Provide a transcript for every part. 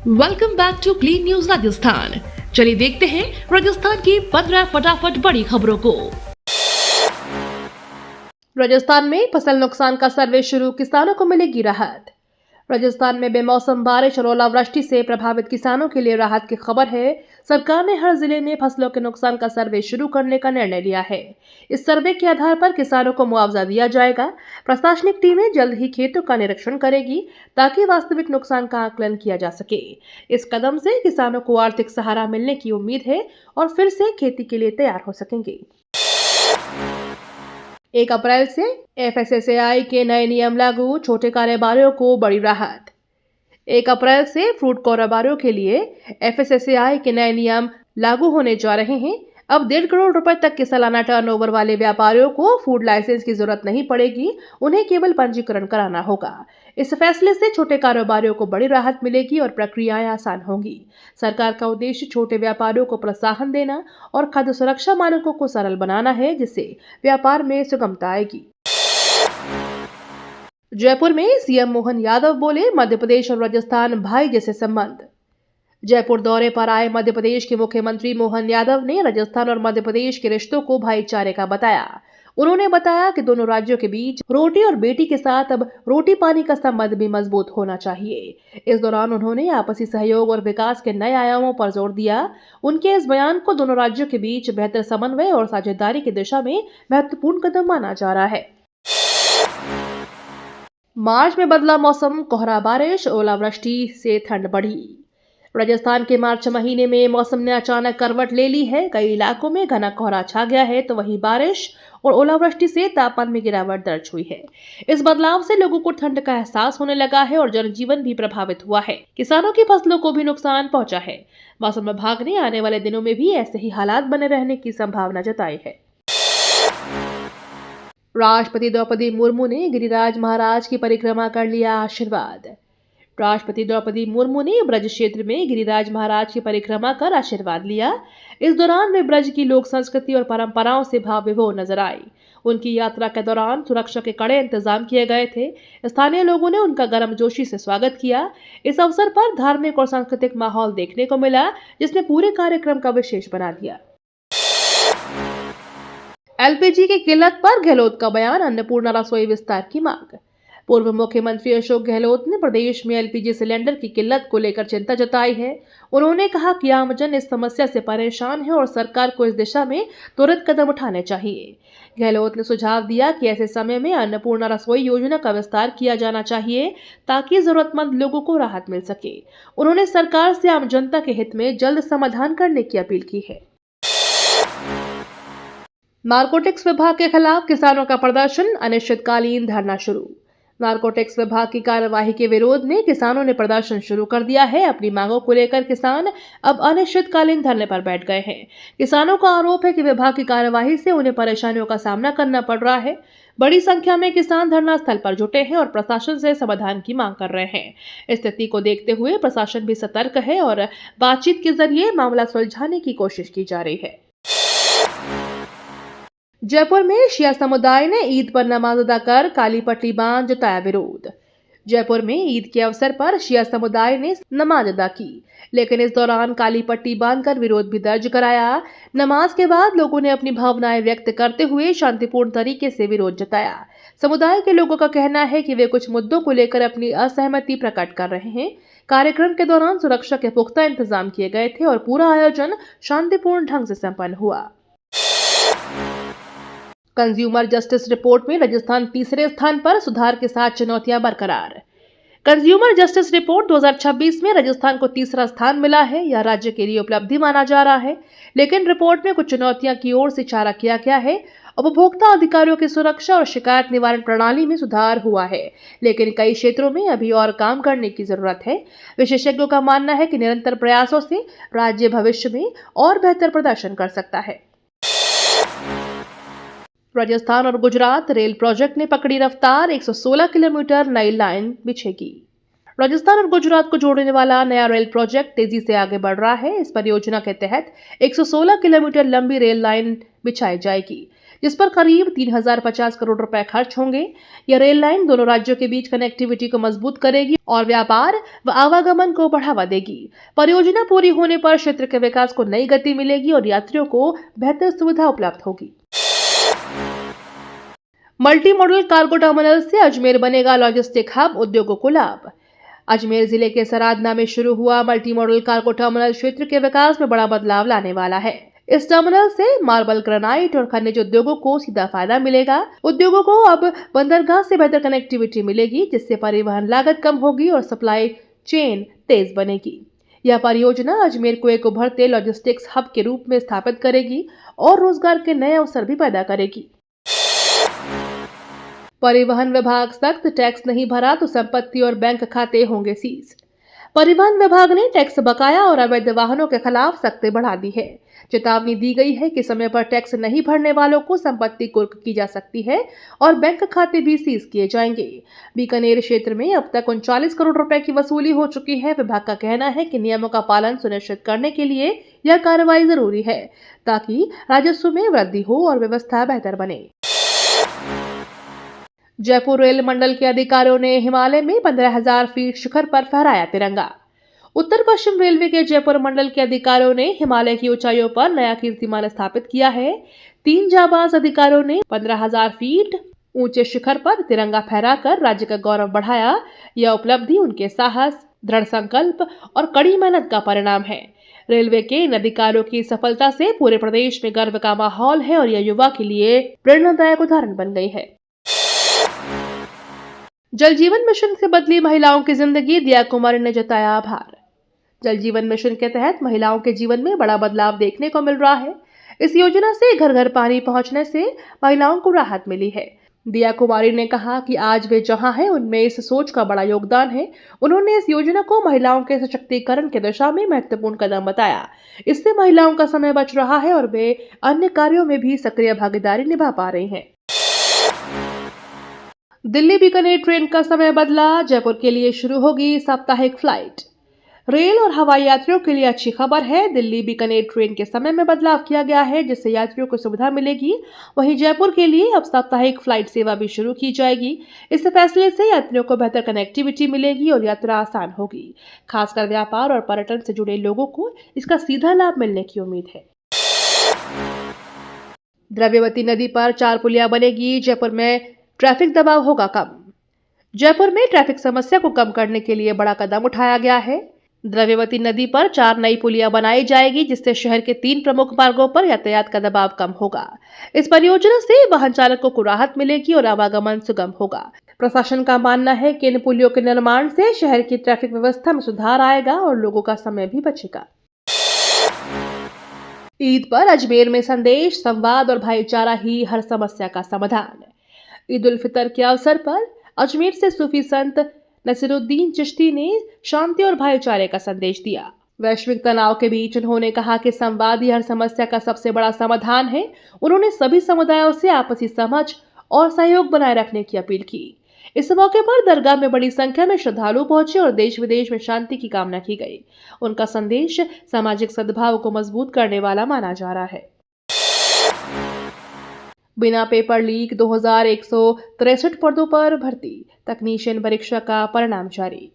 Welcome back to clean news Rajasthan. चलिए देखते हैं राजस्थान की 15 फटाफट बड़ी खबरों को। राजस्थान में फसल नुकसान का सर्वे शुरू, किसानों को मिलेगी राहत। राजस्थान में बेमौसम बारिश और ओलावृष्टि से प्रभावित किसानों के लिए राहत की खबर है। सरकार ने हर जिले में फसलों के नुकसान का सर्वे शुरू करने का निर्णय लिया है। इस सर्वे के आधार पर किसानों को मुआवजा दिया जाएगा। प्रशासनिक टीमें जल्द ही खेतों का निरीक्षण करेगी ताकि वास्तविक नुकसान का आकलन किया जा सके। इस कदम से किसानों को आर्थिक सहारा मिलने की उम्मीद है और फिर से खेती के लिए तैयार हो सकेंगे। 1 अप्रैल से एफएसएसएआई के नए नियम लागू, छोटे कारोबारियों को बड़ी राहत। 1 अप्रैल से फ्रूट कारोबारियों के लिए एफएसएसएआई के नए नियम लागू होने जा रहे हैं। अब 1.5 करोड़ रुपए तक के सालाना टर्नओवर वाले व्यापारियों को फूड लाइसेंस की जरूरत नहीं पड़ेगी, उन्हें केवल पंजीकरण कराना होगा। इस फैसले से छोटे कारोबारियों को बड़ी राहत मिलेगी और प्रक्रियाएं आसान होंगी। सरकार का उद्देश्य छोटे व्यापारियों को प्रोत्साहन देना और खाद्य सुरक्षा मानकों को सरल बनाना है, जिससे व्यापार में सुगमता आएगी। जयपुर में सीएम मोहन यादव बोले, मध्य प्रदेश और राजस्थान भाई जैसे संबंध। जयपुर दौरे पर आए मध्य प्रदेश के मुख्यमंत्री मोहन यादव ने राजस्थान और मध्य प्रदेश के रिश्तों को भाईचारे का बताया। उन्होंने बताया कि दोनों राज्यों के बीच रोटी और बेटी के साथ अब रोटी पानी का संबंध भी मजबूत होना चाहिए। इस दौरान उन्होंने आपसी सहयोग और विकास के नए आयामों पर जोर दिया। उनके इस बयान को दोनों राज्यों के बीच बेहतर समन्वय और साझेदारी की दिशा में महत्वपूर्ण कदम माना जा रहा है। मार्च में बदला मौसम, कोहरा, बारिश, ओलावृष्टि से ठंड बढ़ी। राजस्थान के मार्च महीने में मौसम ने अचानक करवट ले ली है। कई इलाकों में घना कोहरा छा गया है, तो वहीं बारिश और ओलावृष्टि से तापमान में गिरावट दर्ज हुई है। इस बदलाव से लोगों को ठंड का एहसास होने लगा है और जनजीवन भी प्रभावित हुआ है। किसानों की फसलों को भी नुकसान पहुंचा है। मौसम विभाग ने आने वाले दिनों में भी ऐसे ही हालात बने रहने की संभावना जताई है। राष्ट्रपति द्रौपदी मुर्मू ने गिरिराज महाराज की परिक्रमा कर लिया आशीर्वाद। राष्ट्रपति द्रौपदी मुर्मू ने ब्रज क्षेत्र में गिरिराज महाराज की परिक्रमा कर आशीर्वाद लिया। इस दौरान वे ब्रज की लोक संस्कृति और परंपराओं से भाव विभोर नजर आई। उनकी यात्रा के दौरान सुरक्षा के कड़े इंतजाम किए गए थे। स्थानीय लोगों ने उनका गर्मजोशी से स्वागत किया। इस अवसर पर धार्मिक और सांस्कृतिक माहौल देखने को मिला, जिसने पूरे कार्यक्रम का विशेष बना दिया। एलपीजी की किल्लत पर गहलोत का बयान, अन्नपूर्णा रसोई विस्तार की मांग। पूर्व मुख्यमंत्री अशोक गहलोत ने प्रदेश में एलपीजी सिलेंडर की किल्लत को लेकर चिंता जताई है। उन्होंने कहा कि आमजन इस समस्या से परेशान है और सरकार को इस दिशा में त्वरित कदम उठाने चाहिए। गहलोत ने सुझाव दिया कि ऐसे समय में अन्नपूर्णा रसोई योजना का विस्तार किया जाना चाहिए ताकि जरूरतमंद लोगों को राहत मिल सके। उन्होंने सरकार से आम जनता के हित में जल्द समाधान करने की अपील की है। नारकोटिक्स विभाग के खिलाफ किसानों का प्रदर्शन, अनिश्चितकालीन धरना शुरू। नारकोटिक्स विभाग की कार्यवाही के विरोध में किसानों ने प्रदर्शन शुरू कर दिया है। अपनी मांगों को लेकर किसान अब अनिश्चितकालीन धरने पर बैठ गए हैं। किसानों का आरोप है कि विभाग की कार्यवाही से उन्हें परेशानियों का सामना करना पड़ रहा है। बड़ी संख्या में किसान धरना स्थल पर जुटे हैं और प्रशासन से समाधान की मांग कर रहे हैं। स्थिति को देखते हुए प्रशासन भी सतर्क है और बातचीत के जरिए मामला सुलझाने की कोशिश की जा रही है। जयपुर में शिया समुदाय ने ईद पर नमाज अदा कर काली पट्टी बांध जताया विरोध। जयपुर में ईद के अवसर पर शिया समुदाय ने नमाज अदा की, लेकिन इस दौरान काली पट्टी बांधकर विरोध भी दर्ज कराया। नमाज के बाद लोगों ने अपनी भावनाएं व्यक्त करते हुए शांतिपूर्ण तरीके से विरोध जताया। समुदाय के लोगों का कहना है कि वे कुछ मुद्दों को लेकर अपनी असहमति प्रकट कर रहे हैं। कार्यक्रम के दौरान सुरक्षा के पुख्ता इंतजाम किए गए थे और पूरा आयोजन शांतिपूर्ण ढंग से संपन्न हुआ। कंज्यूमर जस्टिस रिपोर्ट में राजस्थान तीसरे स्थान पर, सुधार के साथ चुनौतियां बरकरार। कंज्यूमर जस्टिस रिपोर्ट 2026 में राजस्थान को तीसरा स्थान मिला है। यह राज्य के लिए उपलब्धि माना जा रहा है, लेकिन रिपोर्ट में कुछ चुनौतियां की ओर से इशारा किया गया है। उपभोक्ता अधिकारियों की सुरक्षा और शिकायत निवारण प्रणाली में सुधार हुआ है, लेकिन कई क्षेत्रों में अभी और काम करने की जरूरत है। विशेषज्ञों का मानना है कि निरंतर प्रयासों से राज्य भविष्य में और बेहतर प्रदर्शन कर सकता है। राजस्थान और गुजरात रेल प्रोजेक्ट ने पकड़ी रफ्तार, 116 किलोमीटर नई लाइन बिछेगी। राजस्थान और गुजरात को जोड़ने वाला नया रेल प्रोजेक्ट तेजी से आगे बढ़ रहा है। इस परियोजना के तहत 116 किलोमीटर लंबी रेल लाइन बिछाई जाएगी, जिस पर करीब 3050 करोड़ रुपए खर्च होंगे। यह रेल लाइन दोनों राज्यों के बीच कनेक्टिविटी को मजबूत करेगी और व्यापार व आवागमन को बढ़ावा देगी। परियोजना पूरी होने पर क्षेत्र के विकास को नई गति मिलेगी और यात्रियों को बेहतर सुविधा उपलब्ध होगी। मल्टी मॉडल कार्गो टर्मिनल से अजमेर बनेगा लॉजिस्टिक हब, उद्योगों को लाभ। अजमेर जिले के सरादना में शुरू हुआ मल्टी मॉडल कार्गो टर्मिनल क्षेत्र के विकास में बड़ा बदलाव लाने वाला है। इस टर्मिनल से मार्बल, ग्रेनाइट और खनिज उद्योगों को सीधा फायदा मिलेगा। उद्योगों को अब बंदरगाह से बेहतर कनेक्टिविटी मिलेगी, जिससे परिवहन लागत कम होगी और सप्लाई चेन तेज बनेगी। यह परियोजना अजमेर को एक उभरते लॉजिस्टिक्स हब के रूप में स्थापित करेगी और रोजगार के नए अवसर भी पैदा करेगी। परिवहन विभाग सख्त, टैक्स नहीं भरा तो संपत्ति और बैंक खाते होंगे सीज। परिवहन विभाग ने टैक्स बकाया और अवैध वाहनों के खिलाफ सख्ती बढ़ा दी है। चेतावनी दी गई है कि समय पर टैक्स नहीं भरने वालों को संपत्ति कुर्क की जा सकती है और बैंक खाते भी सीज किए जाएंगे। बीकानेर क्षेत्र में अब तक 39 करोड़ रुपए की वसूली हो चुकी है। विभाग का कहना है कि नियमों का पालन सुनिश्चित करने के लिए यह कार्रवाई जरूरी है, ताकि राजस्व में वृद्धि हो और व्यवस्था बेहतर बने। जयपुर रेल मंडल के अधिकारियों ने हिमालय में 15,000 फीट शिखर पर फहराया तिरंगा। उत्तर पश्चिम रेलवे के जयपुर मंडल के अधिकारियों ने हिमालय की ऊंचाइयों पर नया कीर्तिमान स्थापित किया है। 3 जाबाज अधिकारियों ने 15,000 फीट ऊंचे शिखर पर तिरंगा फहराकर राज्य का गौरव बढ़ाया। यह उपलब्धि उनके साहस, दृढ़ संकल्प और कड़ी मेहनत का परिणाम है। रेलवे के इन अधिकारियों की सफलता से पूरे प्रदेश में गर्व का माहौल है और यह युवा के लिए प्रेरणादायक उदाहरण बन गई है। जल जीवन मिशन से बदली महिलाओं की जिंदगी, दिया कुमारी ने जताया आभार। जल जीवन मिशन के तहत महिलाओं के जीवन में बड़ा बदलाव देखने को मिल रहा है। इस योजना से घर घर पानी पहुंचने से महिलाओं को राहत मिली है। दिया कुमारी ने कहा कि आज वे जहां हैं उनमें इस सोच का बड़ा योगदान है। उन्होंने इस योजना को महिलाओं के सशक्तिकरण की दिशा में महत्वपूर्ण कदम बताया। इससे महिलाओं का समय बच रहा है और वे अन्य कार्यों में भी सक्रिय भागीदारी निभा पा रही हैं। दिल्ली बीकानेर ट्रेन का समय बदला, जयपुर के लिए शुरू होगी साप्ताहिक फ्लाइट। रेल और हवाई यात्रियों के लिए अच्छी खबर है। दिल्ली बीकानेर ट्रेन के समय में बदलाव किया गया है, जिससे यात्रियों को सुविधा मिलेगी। वहीं जयपुर के लिए अब साप्ताहिक फ्लाइट सेवा भी शुरू की जाएगी। इस फैसले से यात्रियों को बेहतर कनेक्टिविटी मिलेगी और यात्रा आसान होगी। खासकर व्यापार और पर्यटन से जुड़े लोगों को इसका सीधा लाभ मिलने की उम्मीद है। द्रव्यवती नदी पर 4 पुलिया बनेगी, जयपुर में ट्रैफिक दबाव होगा कम। जयपुर में ट्रैफिक समस्या को कम करने के लिए बड़ा कदम उठाया गया है। द्रव्यवती नदी पर 4 नई पुलिया बनाई जाएगी, जिससे शहर के 3 प्रमुख मार्गों पर यातायात का दबाव कम होगा। इस परियोजना से वाहन चालकों को राहत मिलेगी और आवागमन सुगम होगा। प्रशासन का मानना है कि इन पुलियों के निर्माण से शहर की ट्रैफिक व्यवस्था में सुधार आएगा और लोगों का समय भी बचेगा। ईद पर अजमेर में संदेश, संवाद और भाईचारा ही हर समस्या का समाधान। ईद उल फितर के अवसर पर अजमेर से सूफी संत नसीरुद्दीन चिश्ती ने शांति और भाईचारे का संदेश दिया। वैश्विक तनाव के बीच उन्होंने कहा कि संवाद ही हर समस्या का सबसे बड़ा समाधान है। उन्होंने सभी समुदायों से आपसी समझ और सहयोग बनाए रखने की अपील की। इस मौके पर दरगाह में बड़ी संख्या में श्रद्धालु पहुंचे और देश विदेश में शांति की कामना की गई। उनका संदेश सामाजिक सद्भाव को मजबूत करने वाला माना जा रहा है। बिना पेपर लीक 2163 पदों पर भर्ती, तकनीशियन परीक्षा का परिणाम जारी।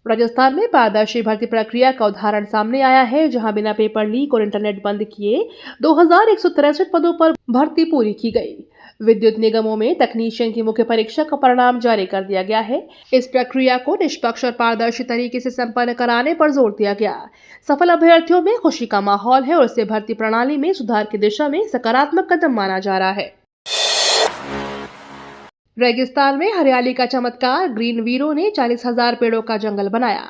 राजस्थान में पारदर्शी भर्ती प्रक्रिया का उदाहरण सामने आया है, जहां बिना पेपर लीक और इंटरनेट बंद किए 2163 पदों पर भर्ती पूरी की गई। विद्युत निगमों में तकनीशियन की मुख्य परीक्षा का परिणाम जारी कर दिया गया है। इस प्रक्रिया को निष्पक्ष और पारदर्शी तरीके से संपन्न कराने पर जोर दिया गया। सफल अभ्यर्थियों में खुशी का माहौल है और इसे भर्ती प्रणाली में सुधार की दिशा में सकारात्मक कदम माना जा रहा है। रेगिस्तान में हरियाली का चमत्कार, ग्रीन वीरों ने 40,000 पेड़ों का जंगल बनाया।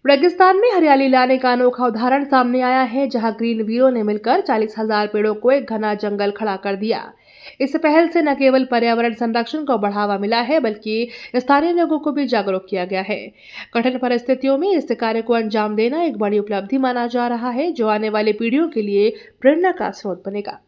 रेगिस्तान में हरियाली लाने का अनोखा उदाहरण सामने आया है, जहां ग्रीन वीरों ने मिलकर 40,000 पेड़ों को एक घना जंगल खड़ा कर दिया। इस पहल से न केवल पर्यावरण संरक्षण को बढ़ावा मिला है, बल्कि स्थानीय लोगों को भी जागरूक किया गया है। कठिन परिस्थितियों में इस कार्य को अंजाम देना एक बड़ी उपलब्धि माना जा रहा है, जो आने वाली पीढ़ियों के लिए प्रेरणा का स्रोत बनेगा।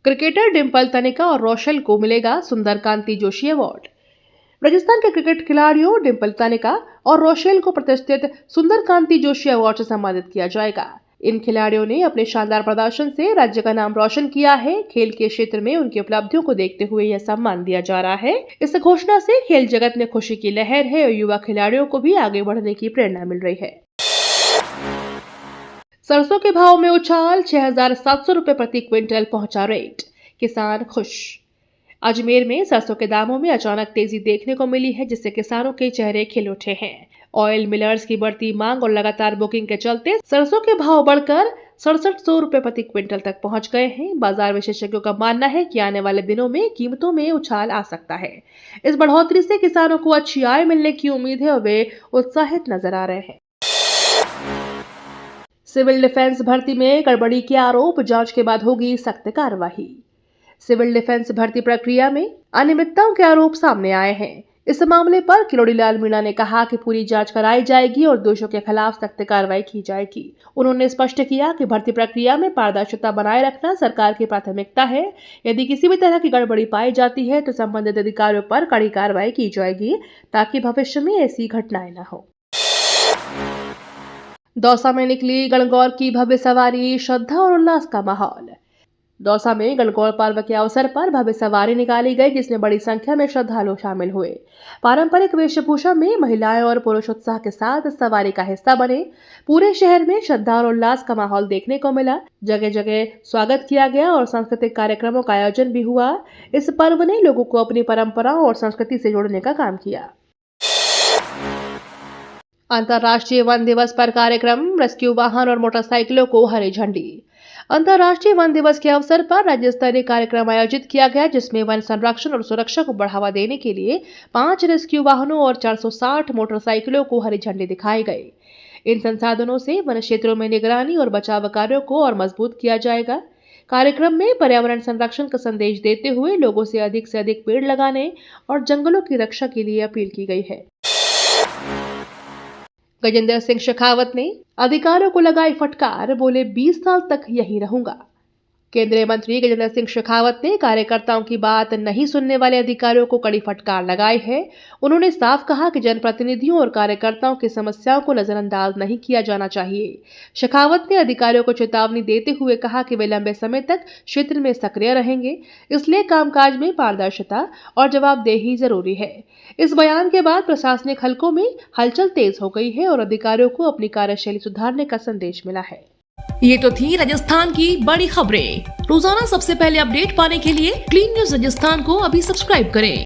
क्रिकेटर डिंपल तनिका और रोशेल को मिलेगा सुंदर कांति जोशी अवार्ड। राजस्थान के क्रिकेट खिलाड़ियों डिंपल तनिका और रोशेल को प्रतिष्ठित सुंदर कांति जोशी अवार्ड से सम्मानित किया जाएगा। इन खिलाड़ियों ने अपने शानदार प्रदर्शन से राज्य का नाम रोशन किया है। खेल के क्षेत्र में उनकी उपलब्धियों को देखते हुए यह सम्मान दिया जा रहा है। इस घोषणा से खेल जगत में खुशी की लहर है और युवा खिलाड़ियों को भी आगे बढ़ने की प्रेरणा मिल रही है। सरसों के भाव में उछाल, 6,700 रुपए प्रति क्विंटल पहुंचा रेट, किसान खुश। अजमेर में सरसों के दामों में अचानक तेजी देखने को मिली है, जिससे किसानों के चेहरे खिल उठे हैं। ऑयल मिलर्स की बढ़ती मांग और लगातार बुकिंग के चलते सरसों के भाव बढ़कर 6700 रुपए प्रति क्विंटल तक पहुंच गए हैं। बाजार विशेषज्ञों का मानना है कि आने वाले दिनों में कीमतों में उछाल आ सकता है। इस बढ़ोतरी से किसानों को अच्छी आय मिलने की उम्मीद है और वे उत्साहित नजर आ रहे हैं। सिविल डिफेंस भर्ती में गड़बड़ी के आरोप, जांच के बाद होगी सख्त कार्रवाई। सिविल डिफेंस भर्ती प्रक्रिया में अनियमितताओं के आरोप सामने आए हैं। इस मामले पर किरोड़ी लाल मीणा ने कहा कि पूरी जांच कराई जाएगी और दोषियों के खिलाफ सख्त कार्रवाई की जाएगी। उन्होंने स्पष्ट किया कि भर्ती प्रक्रिया में पारदर्शिता बनाए रखना सरकार की प्राथमिकता है। यदि किसी भी तरह की गड़बड़ी पाई जाती है तो संबंधित अधिकारियों पर कड़ी कार्रवाई की जाएगी, ताकि भविष्य में ऐसी घटनाएं न हो। दौसा में निकली गणगौर की भव्य सवारी, श्रद्धा और उल्लास का माहौल। दौसा में गणगौर पर्व के अवसर पर भव्य सवारी निकाली गई, जिसमें बड़ी संख्या में श्रद्धालु शामिल हुए। पारंपरिक वेशभूषा में महिलाएं और पुरुष उत्साह के साथ सवारी का हिस्सा बने। पूरे शहर में श्रद्धा और उल्लास का माहौल देखने को मिला। जगह जगह स्वागत किया गया और सांस्कृतिक कार्यक्रमों का आयोजन भी हुआ। इस पर्व ने लोगों को अपनी परंपराओं और संस्कृति से जोड़ने का काम किया। अंतर्राष्ट्रीय वन दिवस पर कार्यक्रम, रेस्क्यू वाहन और मोटरसाइकिलों को हरी झंडी। अंतर्राष्ट्रीय वन दिवस के अवसर पर राज्य स्तरीय कार्यक्रम आयोजित किया गया, जिसमें वन संरक्षण और सुरक्षा को बढ़ावा देने के लिए 5 रेस्क्यू वाहनों और 460 मोटरसाइकिलों को हरी झंडी दिखाई गई। इन संसाधनों से वन क्षेत्रों में निगरानी और बचाव कार्यों को और मजबूत किया जाएगा। कार्यक्रम में पर्यावरण संरक्षण का संदेश देते हुए लोगों से अधिक पेड़ लगाने और जंगलों की रक्षा के लिए अपील की गई है। गजेंद्र सिंह शेखावत ने अधिकारियों को लगाई फटकार, बोले 20 साल तक यहीं रहूंगा। केंद्रीय मंत्री गजेंद्र सिंह शेखावत ने कार्यकर्ताओं की बात नहीं सुनने वाले अधिकारियों को कड़ी फटकार लगाई है। उन्होंने साफ कहा कि जनप्रतिनिधियों और कार्यकर्ताओं की समस्याओं को नजरअंदाज नहीं किया जाना चाहिए। शेखावत ने अधिकारियों को चेतावनी देते हुए कहा कि वे लंबे समय तक क्षेत्र में सक्रिय रहेंगे, इसलिए कामकाज में पारदर्शिता और जवाबदेही जरूरी है। इस बयान के बाद प्रशासनिक हलकों में हलचल तेज हो गई है और अधिकारियों को अपनी कार्यशैली सुधारने का संदेश मिला है। ये तो थी राजस्थान की बड़ी खबरें। रोजाना सबसे पहले अपडेट पाने के लिए क्लीन न्यूज राजस्थान को अभी सब्सक्राइब करें।